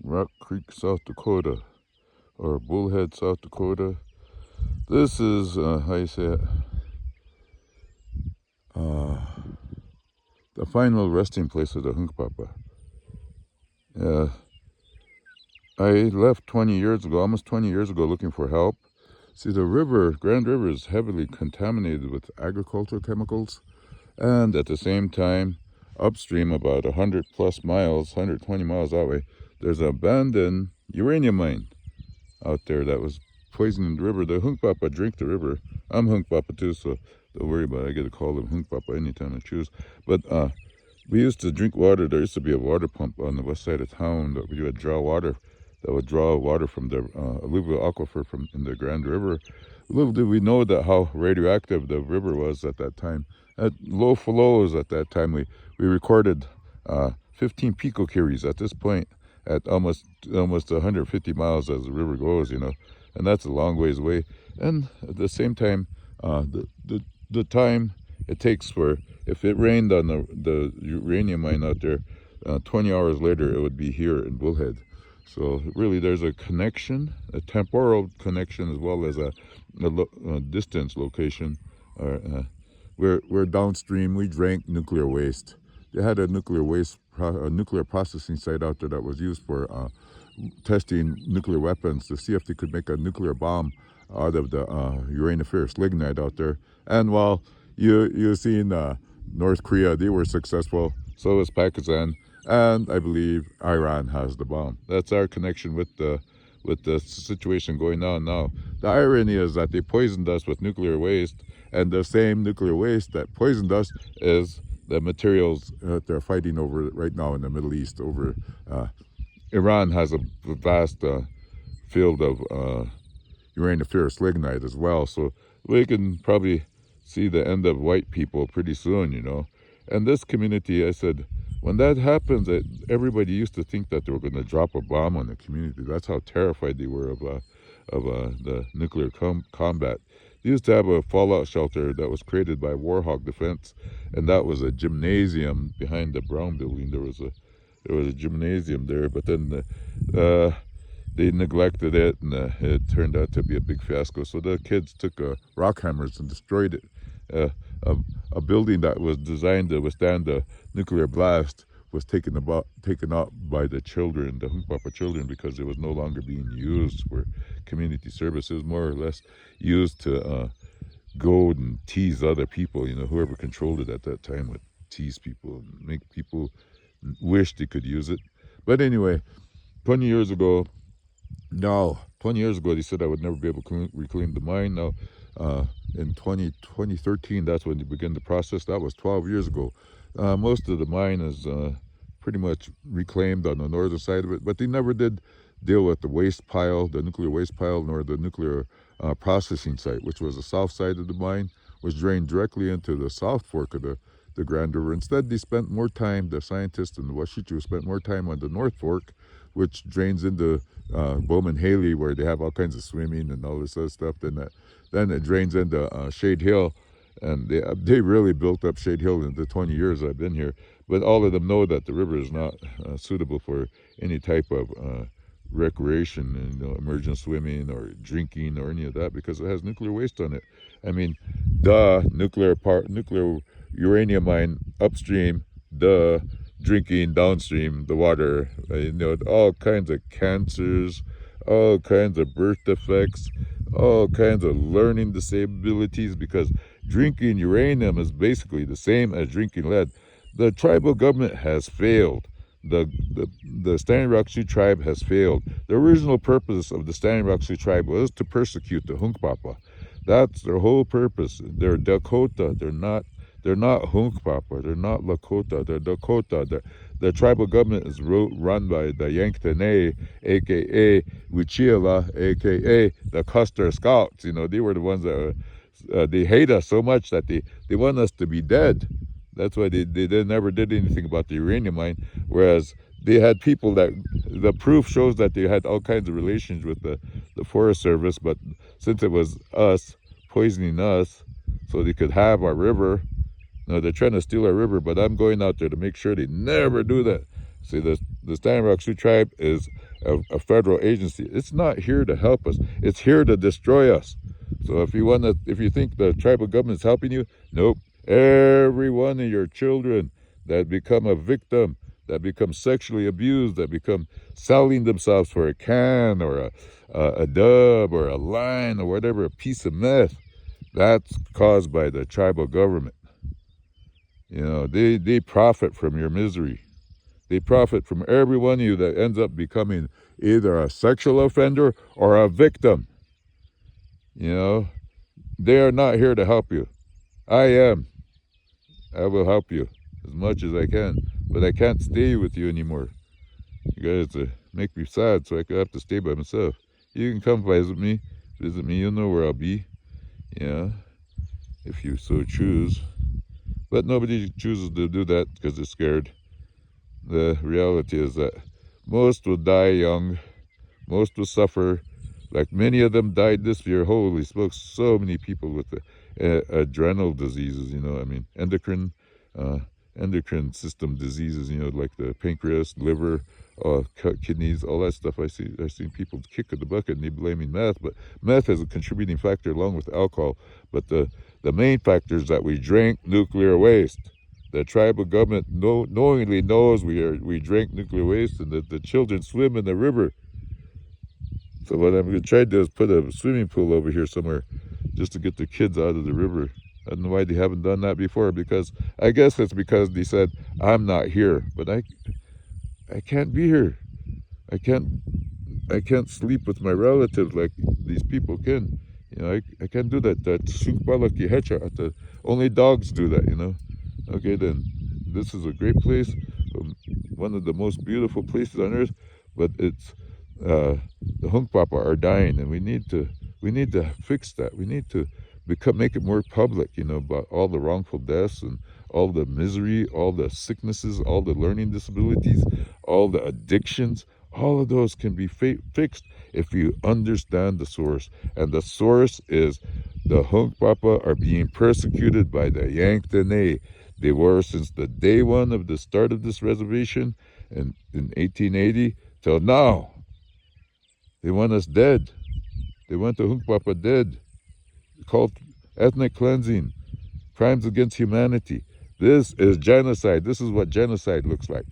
Rock Creek, South Dakota, or Bullhead, South Dakota. This is, how you say it, the final resting place of the Hunkpapa. I left 20 years ago, almost 20 years ago, looking for help. See, the river, Grand River, is heavily contaminated with agricultural chemicals, and at the same time, upstream about 100 plus miles, 120 miles that way, there's an abandoned uranium mine out there that was poisoning the river. The Hunkpapa drink the river. I'm Hunkpapa too, so don't worry about it. I get to call them Hunkpapa anytime I choose. But we used to drink water. There used to be a water pump on the west side of town that we would draw water. That would draw water from the alluvial aquifer from in the Grand River. Little did we know that how radioactive the river was at that time. At low flows at that time, we recorded 15 picocuries at this point at almost 150 miles as the river goes, you know, and that's a long ways away. And at the same time, the time it takes for, if it rained on the uranium mine out there, 20 hours later it would be here in Bullhead. So really there's a connection, a temporal connection, as well as a distance location. We're downstream. We drank nuclear waste. They had a nuclear processing site out there that was used for testing nuclear weapons to see if they could make a nuclear bomb out of the uraniferous lignite out there. And while you've seen North Korea, they were successful. So was Pakistan, and I believe Iran has the bomb. That's our connection with the situation going on now. The irony is that they poisoned us with nuclear waste, and the same nuclear waste that poisoned us is the materials that they're fighting over right now in the Middle East. Over Iran has a vast field of uraniferous lignite as well, so we can probably see the end of white people pretty soon, you know. And this community, I said, when that happens, everybody used to think that they were going to drop a bomb on the community. That's how terrified they were of the nuclear combat. They used to have a fallout shelter that was created by Warhawk Defense, and that was a gymnasium behind the Brown Building. There was a gymnasium there, but then they neglected it, and it turned out to be a big fiasco. So the kids took rock hammers and destroyed it. A building that was designed to withstand the nuclear blast was taken out by the children, the Hunkpapa children, because it was no longer being used for community service. It was more or less used to go and tease other people. You know, whoever controlled it at that time would tease people and make people wish they could use it. But anyway, 20 years ago, they said I would never be able to reclaim the mine. Now, in 2013, that's when they began the process. That was 12 years ago. Most of the mine is pretty much reclaimed on the northern side of it, but they never did deal with the waste pile, the nuclear waste pile, nor the nuclear processing site, which was the south side of the mine, was drained directly into the south fork of the Grand River. Instead, they spent more time, the scientists in the Washichu spent more time on the north fork, which drains into Bowman Haley, where they have all kinds of swimming and all this other stuff. Then it drains into Shade Hill, and they really built up Shade Hill in the 20 years I've been here. But all of them know that the river is not suitable for any type of recreation, you know, immersion swimming or drinking or any of that, because it has nuclear waste on it. I mean, nuclear uranium mine upstream, drinking downstream, the water, you know, all kinds of cancers, all kinds of birth defects, all kinds of learning disabilities, because drinking uranium is basically the same as drinking lead. The tribal government has failed. The Standing Rock Sioux tribe has failed. The original purpose of the Standing Rock Sioux tribe was to persecute the Hunkpapa. That's their whole purpose. They're Dakota. They're not Hunkpapa. They're not Lakota. They're Dakota. The tribal government is run by the Yanktene, a.k.a. Wichila, a.k.a. the Custer Scouts. You know, they were the ones that they hate us so much that they want us to be dead. That's why they never did anything about the uranium mine, whereas they had people that, the proof shows that they had all kinds of relations with the Forest Service, but since it was us poisoning us so they could have our river, no, they're trying to steal our river, but I'm going out there to make sure they never do that. See, the Standing Rock Sioux Tribe is a federal agency. It's not here to help us. It's here to destroy us. So if you think the tribal government is helping you, nope. Every one of your children that become a victim, that become sexually abused, that become selling themselves for a can or a dub or a line or whatever, a piece of meth, that's caused by the tribal government. You know, they profit from your misery. They profit from every one of you that ends up becoming either a sexual offender or a victim. You know, they are not here to help you. I am. I will help you as much as I can, but I can't stay with you anymore. You guys make me sad, so I have to stay by myself. You can come visit me. You know where I'll be. Yeah, if you so choose. But nobody chooses to do that because they're scared. The reality is that most will die young. Most will suffer. Like many of them died this year. Holy smokes, so many people with adrenal diseases, you know, I mean, endocrine system diseases, you know, like the pancreas, liver, kidneys, all that stuff. I've seen people kick at the bucket and they blaming meth, but meth is a contributing factor along with alcohol. But the main factor is that we drink nuclear waste. The tribal government knowingly knows we drink nuclear waste, and the children swim in the river. So what I'm going to try to do is put a swimming pool over here somewhere just to get the kids out of the river. I don't know why they haven't done that before, because I guess it's because they said, I'm not here. But I can't be here. I can't sleep with my relatives like these people can. You know, I can't do that. Only dogs do that, you know. Okay, then this is a great place, one of the most beautiful places on earth, but it's the Hunkpapa are dying, and we need to fix that. We need to make it more public, you know, about all the wrongful deaths and all the misery, all the sicknesses, all the learning disabilities, all the addictions. All of those can be fixed if you understand the source. And the source is the Hunkpapa are being persecuted by the Yanktonay. They were since the day one of the start of this reservation in 1880 till now. They want us dead. They want the Hunkpapa dead. Called ethnic cleansing, crimes against humanity. This is genocide. This is what genocide looks like.